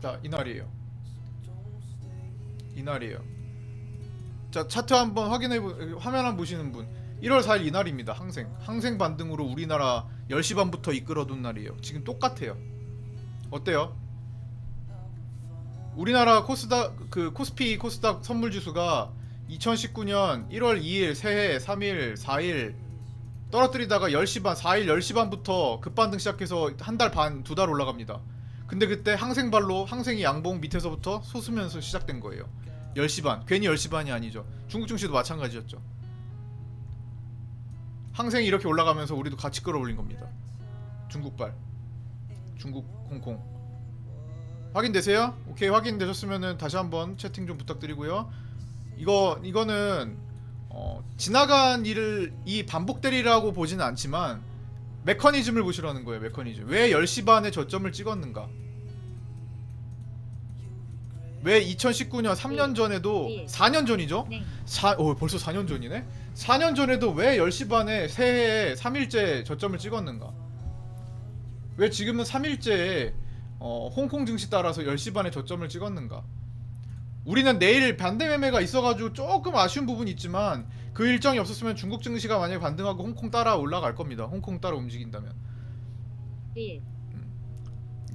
자, 이날이에요. 이날이에요. 자, 차트 한번 화면 한번 보시는 분. 1월 4일 이날입니다. 항생 반등으로 우리나라 10시 반부터 이끌어둔 날이에요. 지금 똑같아요. 어때요? 우리나라 코스피 코스닥 선물 지수가 2019년 1월 2일 새해 3일 4일 떨어뜨리다가 10시 반 4일 10시 반부터 급반등 시작해서 한 달 반 두 달 올라갑니다. 근데 그때 항생이 양봉 밑에서부터 솟으면서 시작된 거예요. 10시 반. 괜히 10시 반이 아니죠. 중국 증시도 마찬가지였죠. 항생이 이렇게 올라가면서 우리도 같이 끌어올린 겁니다. 중국발. 중국 홍콩. 확인되세요? 오케이, 확인되셨으면은 다시 한번 채팅 좀 부탁드리고요. 이거는 지나간 일을 이 반복되리라고 보지는 않지만 메커니즘을 보시라는 거예요. 메커니즘. 왜 10시 반에 저점을 찍었는가? 왜 2019년 3년 전에도 4년 전이죠? 네. 벌써 4년 전이네? 4년 전에도 왜 10시 반에 새해에 3일째 저점을 찍었는가? 왜 지금은 3일째에 홍콩 증시 따라서 10시 반에 저점을 찍었는가? 우리는 내일 반대 매매가 있어가지고 조금 아쉬운 부분이 있지만 그 일정이 없었으면 중국 증시가 만약에 반등하고 홍콩 따라 올라갈 겁니다. 홍콩 따라 움직인다면.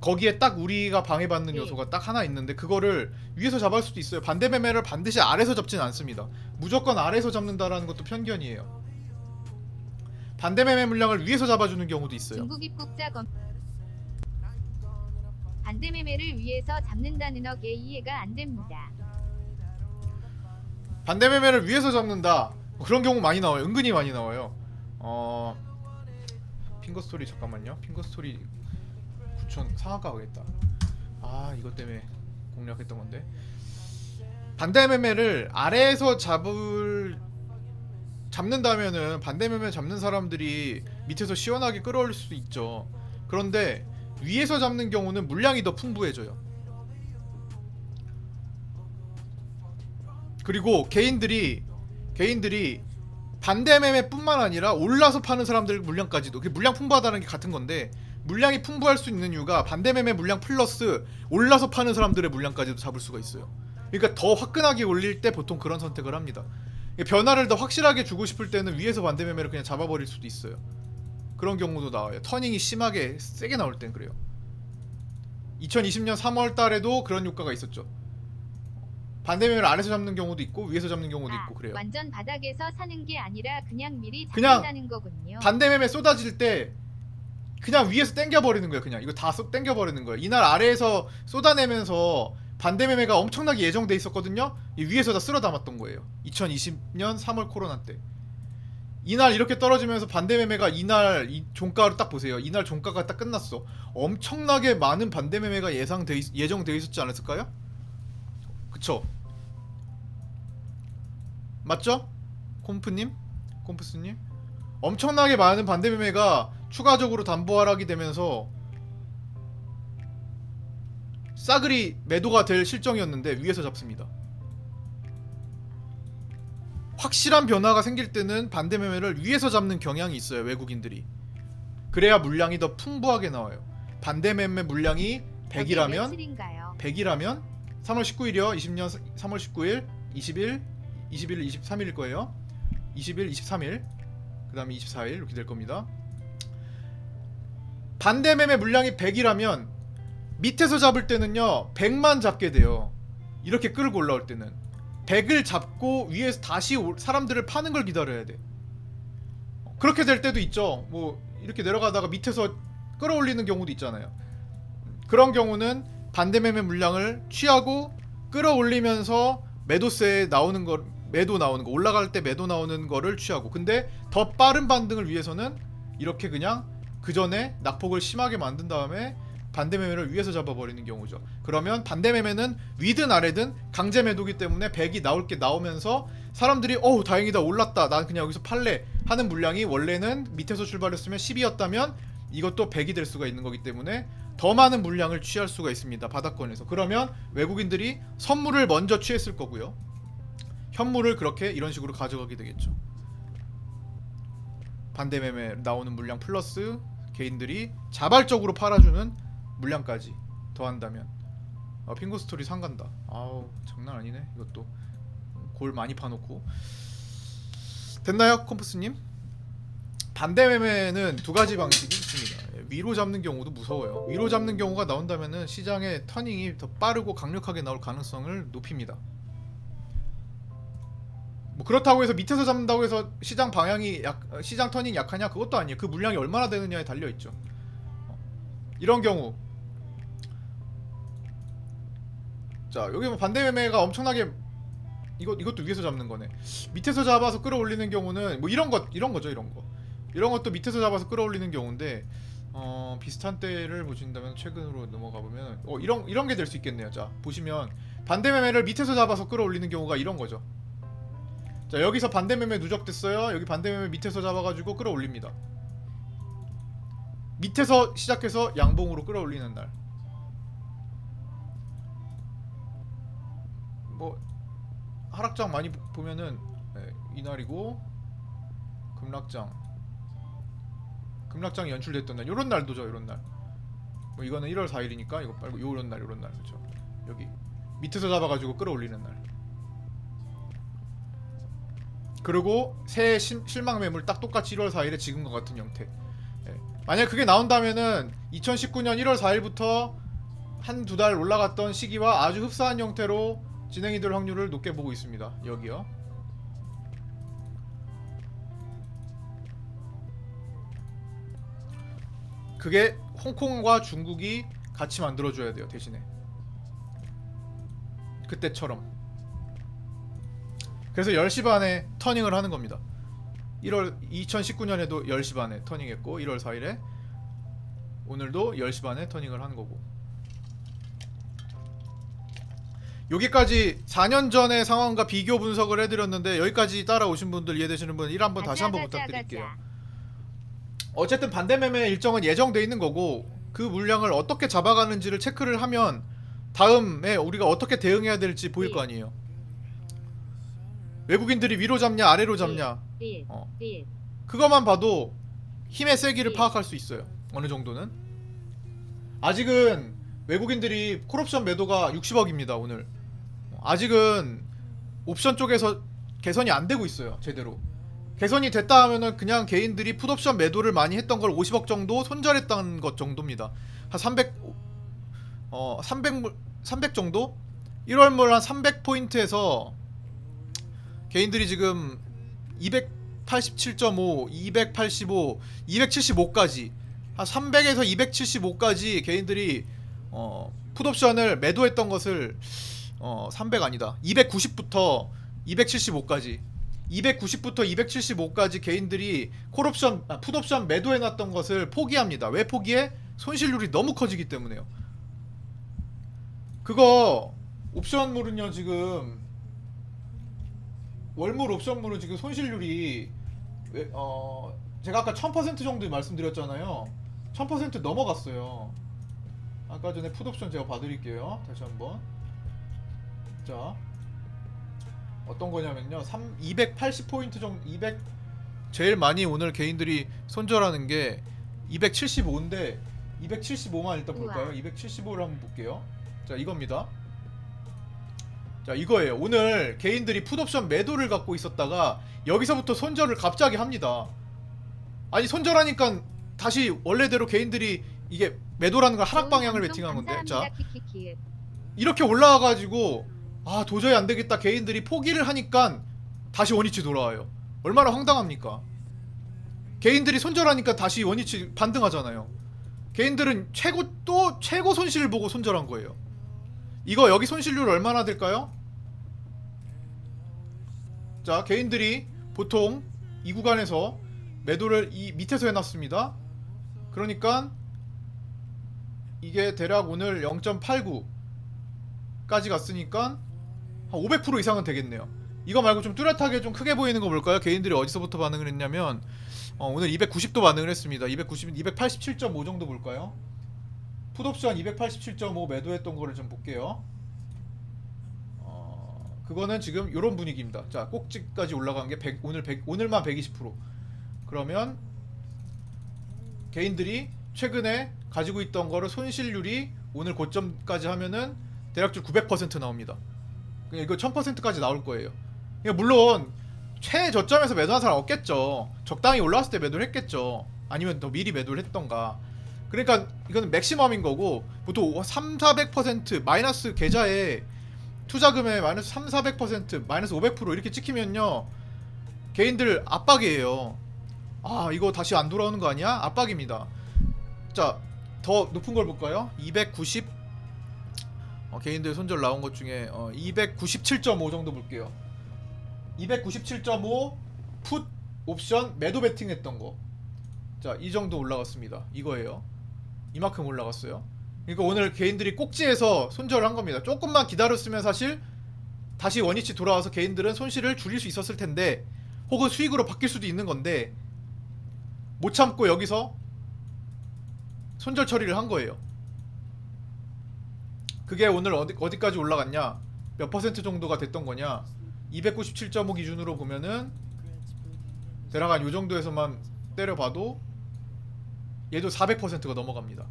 거기에 딱 우리가 방해받는 요소가 딱 하나 있는데 그거를 위에서 잡을 수도 있어요. 반대 매매를 반드시 아래에서 잡진 않습니다. 무조건 아래에서 잡는다라는 것도 편견이에요. 반대 매매 물량을 위에서 잡아주는 경우도 있어요. 중국 입국자 검 반대 매매를 위해서 잡는다는 어게 이해가 안 됩니다. 반대 매매를 위에서 잡는다. 그런 경우 많이 나와요. 은근히 많이 나와요. 핑거스토리 잠깐만요. 핑거스토리 9천 상한가 가겠다. 아, 이것 때문에 공략했던 건데. 반대 매매를 아래에서 잡는다면은 반대 매매 잡는 사람들이 밑에서 시원하게 끌어올릴 수 있죠. 그런데 위에서 잡는 경우는 물량이 더 풍부해져요. 그리고 개인들이 반대 매매뿐만 아니라 올라서 파는 사람들 물량까지도, 물량 풍부하다는 게 같은 건데, 물량이 풍부할 수 있는 이유가 반대 매매 물량 플러스 올라서 파는 사람들의 물량까지도 잡을 수가 있어요. 그러니까 더 화끈하게 올릴 때 보통 그런 선택을 합니다. 변화를 더 확실하게 주고 싶을 때는 위에서 반대 매매를 그냥 잡아버릴 수도 있어요. 그런 경우도 나와요. 터닝이 심하게 세게 나올 땐 그래요. 2020년 3월 달에도 그런 효과가 있었죠. 반대 매매를 아래서 잡는 경우도 있고 위에서 잡는 경우도 있고 그래요. 완전 바닥에서 사는 게 아니라 그냥 미리 그냥 잡는다는 거군요. 반대 매매 쏟아질 때 그냥 위에서 땡겨버리는 거예요. 그냥 이거 다 땡겨버리는 거예요. 이날 아래에서 쏟아내면서 반대 매매가 엄청나게 예정돼 있었거든요. 위에서 다 쓸어 담았던 거예요. 2020년 3월 코로나 때. 이날 이렇게 떨어지면서 반대 매매가 이날 이 종가를 딱 보세요. 이날 종가가 딱 끝났어. 엄청나게 많은 반대 매매가 예정돼 있었지 않았을까요? 그쵸? 맞죠? 콤프스님? 엄청나게 많은 반대 매매가 추가적으로 담보 하락이 되면서 싸그리 매도가 될 실정이었는데 위에서 잡습니다. 확실한 변화가 생길 때는 반대 매매를 위에서 잡는 경향이 있어요. 외국인들이. 그래야 물량이 더 풍부하게 나와요. 반대 매매 물량이 100이라면 3월 19일이요. 20년 3월 19일, 20일, 21일, 23일일 거예요. 20일, 23일, 그 다음에 24일 이렇게 될 겁니다. 반대 매매 물량이 100이라면 밑에서 잡을 때는요 100만 잡게 돼요. 이렇게 끌고 올라올 때는 100을 잡고 위에서 다시 사람들을 파는 걸 기다려야 돼. 그렇게 될 때도 있죠. 뭐 이렇게 내려가다가 밑에서 끌어올리는 경우도 있잖아요. 그런 경우는 반대 매매 물량을 취하고 끌어올리면서 매도세에 나오는 거, 올라갈 때 매도 나오는 거를 취하고, 근데 더 빠른 반등을 위해서는 이렇게 그냥 그 전에 낙폭을 심하게 만든 다음에 반대 매매를 위에서 잡아버리는 경우죠. 그러면 반대 매매는 위든 아래든 강제 매도기 때문에 100이 나올 게 나오면서 사람들이 어우 다행이다 올랐다 난 그냥 여기서 팔래 하는 물량이 원래는 밑에서 출발했으면 10이었다면 이것도 100이 될 수가 있는 거기 때문에 더 많은 물량을 취할 수가 있습니다. 바닥권에서. 그러면 외국인들이 선물을 먼저 취했을 거고요. 현물을 그렇게 이런 식으로 가져가게 되겠죠. 반대 매매 나오는 물량 플러스 개인들이 자발적으로 팔아주는 물량까지 더한다면 핑거 스토리 상간다. 아우 장난 아니네 이것도. 골 많이 파놓고. 됐나요 컴퍼스님? 반대 매매는 두 가지 방식이 있습니다. 위로 잡는 경우도 무서워요. 위로 잡는 경우가 나온다면은 시장의 터닝이 더 빠르고 강력하게 나올 가능성을 높입니다. 뭐 그렇다고 해서 밑에서 잡는다고 해서 시장 방향이 시장 터닝 약하냐? 그것도 아니에요. 그 물량이 얼마나 되느냐에 달려 있죠. 이런 경우. 자, 여기 뭐 반대 매매가 엄청나게 이것도 위에서 잡는 거네. 밑에서 잡아서 끌어올리는 경우는 뭐 이런 거죠, 이런 거. 이런 것도 밑에서 잡아서 끌어올리는 경우인데 비슷한 때를 보신다면 최근으로 넘어가 보면 이런 게 될 수 있겠네요. 자, 보시면 반대 매매를 밑에서 잡아서 끌어올리는 경우가 이런 거죠. 자, 여기서 반대 매매 누적됐어요. 여기 반대 매매 밑에서 잡아가지고 끌어올립니다. 밑에서 시작해서 양봉으로 끌어올리는 날. 뭐 하락장 많이 보면은 이날이고 급락장이 연출됐던 날, 요런 날도죠. 요런 날. 뭐 이거는 1월 4일이니까 이거 말고 요런 날 그렇죠. 여기 밑에서 잡아가지고 끌어올리는 날. 그리고 새 실망 매물 딱 똑같이 1월 4일에 지금과 같은 형태. 만약 그게 나온다면은 2019년 1월 4일부터 한두 달 올라갔던 시기와 아주 흡사한 형태로 진행이 될 확률을 높게 보고 있습니다. 여기요. 그게 홍콩과 중국이 같이 만들어줘야 돼요. 대신에 그때처럼. 그래서 10시 반에 터닝을 하는 겁니다. 2019년에도 10시 반에 터닝했고 1월 4일에 오늘도 10시 반에 터닝을 하는 거고. 여기까지 4년 전의 상황과 비교 분석을 해드렸는데 여기까지 따라오신 분들, 이해되시는 분 1 한번 다시 한번 부탁드릴게요. 어쨌든 반대 매매 일정은 예정돼 있는 거고 그 물량을 어떻게 잡아가는지를 체크를 하면 다음에 우리가 어떻게 대응해야 될지 보일 거 아니에요. 외국인들이 위로 잡냐 아래로 잡냐 그것만 봐도 힘의 세기를 파악할 수 있어요. 어느 정도는. 아직은 외국인들이 콜옵션 매도가 60억입니다 오늘. 아직은 옵션 쪽에서 개선이 안 되고 있어요. 제대로 개선이 됐다 하면은 그냥 개인들이 풋옵션 매도를 많이 했던 걸 50억 정도 손절했다는 것 정도입니다. 한 300 정도? 1월물 한 300포인트에서 개인들이 지금 287.5, 285, 275까지 한 300에서 275까지 개인들이 풋옵션을 매도했던 것을 300 아니다. 290부터 275까지 290부터 275까지 개인들이 풋옵션 매도해놨던 것을 포기합니다. 왜 포기해? 손실률이 너무 커지기 때문에요. 그거 옵션물은요 지금 월물 옵션물은 지금 손실률이 제가 아까 1000% 정도 말씀드렸잖아요. 1000% 넘어갔어요. 아까 전에 풋옵션 제가 봐드릴게요. 다시 한번. 자, 어떤 거냐면요. 280포인트 정도, 제일 많이 오늘 개인들이 손절하는 게 275인데 275만 일단 볼까요? 275를 한번 볼게요. 자, 이겁니다. 자, 이거예요. 오늘 개인들이 풋옵션 매도를 갖고 있었다가 여기서부터 손절을 갑자기 합니다. 아니 손절하니까 다시 원래대로 개인들이 이게 매도라는 걸 하락 방향을 베팅한 건데, 자 이렇게 올라와가지고 아 도저히 안 되겠다 개인들이 포기를 하니까 다시 원위치 돌아와요. 얼마나 황당합니까? 개인들이 손절하니까 다시 원위치 반등하잖아요. 개인들은 최고 손실을 보고 손절한 거예요. 이거 여기 손실률 얼마나 될까요? 자, 개인들이 보통 이 구간에서 매도를 이 밑에서 해놨습니다. 그러니까 이게 대략 오늘 0.89까지 갔으니까 한 500% 이상은 되겠네요. 이거 말고 좀 뚜렷하게 좀 크게 보이는 거 볼까요? 개인들이 어디서부터 반응을 했냐면 오늘 290도 반응을 했습니다. 287.5 정도 볼까요? 풋옵션 287.5 매도했던 거를 좀 볼게요. 그거는 지금 요런 분위기입니다. 자, 꼭지까지 올라간 게 오늘만 120%. 그러면 개인들이 최근에 가지고 있던 거를 손실률이 오늘 고점까지 하면은 대략적으로 900% 나옵니다. 이거 1000%까지 나올 거예요. 물론 최저점에서 매도한 사람 없겠죠. 적당히 올라왔을 때 매도를 했겠죠. 아니면 더 미리 매도를 했던가. 그러니까 이거는 맥시멈인 거고, 보통 3,400% 마이너스 계좌에 투자금의 마이너스 3,400% 마이너스 500% 이렇게 찍히면요, 개인들 압박이에요. 아, 이거 다시 안 돌아오는 거 아니야? 압박입니다. 자, 더 높은 걸 볼까요? 290 개인들 손절 나온 것 중에 297.5 정도 볼게요. 297.5 풋 옵션 매도 베팅 했던 거. 자, 이 정도 올라갔습니다. 이거예요. 이만큼 올라갔어요. 그러니까 오늘 개인들이 꼭지에서 손절을 한 겁니다. 조금만 기다렸으면 사실 다시 원위치 돌아와서 개인들은 손실을 줄일 수 있었을 텐데, 혹은 수익으로 바뀔 수도 있는 건데, 못 참고 여기서 손절 처리를 한 거예요. 그게 오늘 어디까지 올라갔냐, 몇 퍼센트 정도가 됐던 거냐, 297.5 기준으로 보면은 대략 한 요 정도에서만 때려봐도 얘도 400%가 넘어갑니다.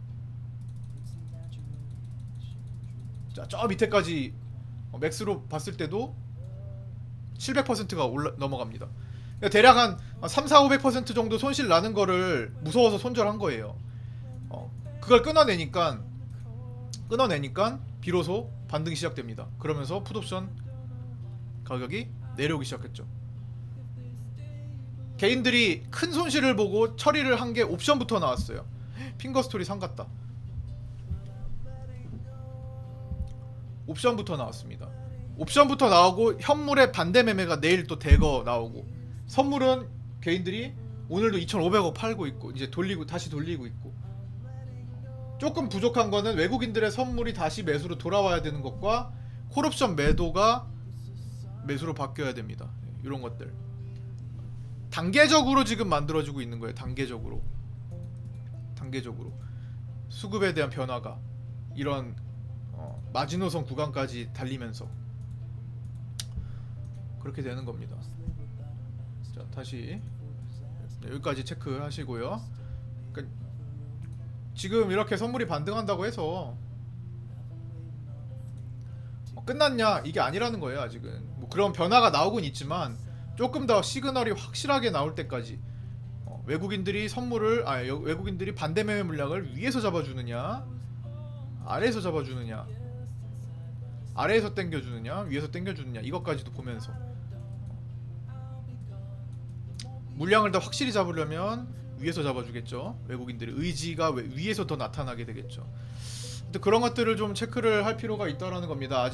자, 저 밑에까지 맥스로 봤을 때도 700%가 넘어갑니다. 그러니까 대략 한 3, 4, 500% 정도 손실 나는 거를 무서워서 손절한 거예요. 그걸 끊어내니까 비로소 반등이 시작됩니다. 그러면서 풋옵션 가격이 내려오기 시작했죠. 개인들이 큰 손실을 보고 처리를 한 게 옵션부터 나왔어요. 핑거스토리 상 같다. 옵션부터 나왔습니다. 옵션부터 나오고 현물의 반대 매매가 내일 또 대거 나오고, 선물은 개인들이 오늘도 2,500억 팔고 있고, 이제 다시 돌리고 있고. 조금 부족한 거는 외국인들의 선물이 다시 매수로 돌아와야 되는 것과 콜옵션 매도가 매수로 바뀌어야 됩니다. 이런 것들 단계적으로 지금 만들어지고 있는 거예요. 단계적으로 수급에 대한 변화가 이런 마지노선 구간까지 달리면서 그렇게 되는 겁니다. 자, 다시 여기까지 체크하시고요. 그러니까 지금 이렇게 선물이 반등한다고 해서 끝났냐, 이게 아니라는 거예요. 아직은 뭐 그런 변화가 나오곤 있지만, 조금 더 시그널이 확실하게 나올 때까지 외국인들이 외국인들이 반대 매매 물량을 위에서 잡아주느냐, 아래에서 잡아주느냐, 아래에서 당겨주느냐, 위에서 당겨주느냐, 이것까지도 보면서 물량을 더 확실히 잡으려면 위에서 잡아주겠죠. 외국인들의 의지가 위에서 더 나타나게 되겠죠. 근데 그런 것들을 좀 체크를 할 필요가 있다라는 겁니다. 아직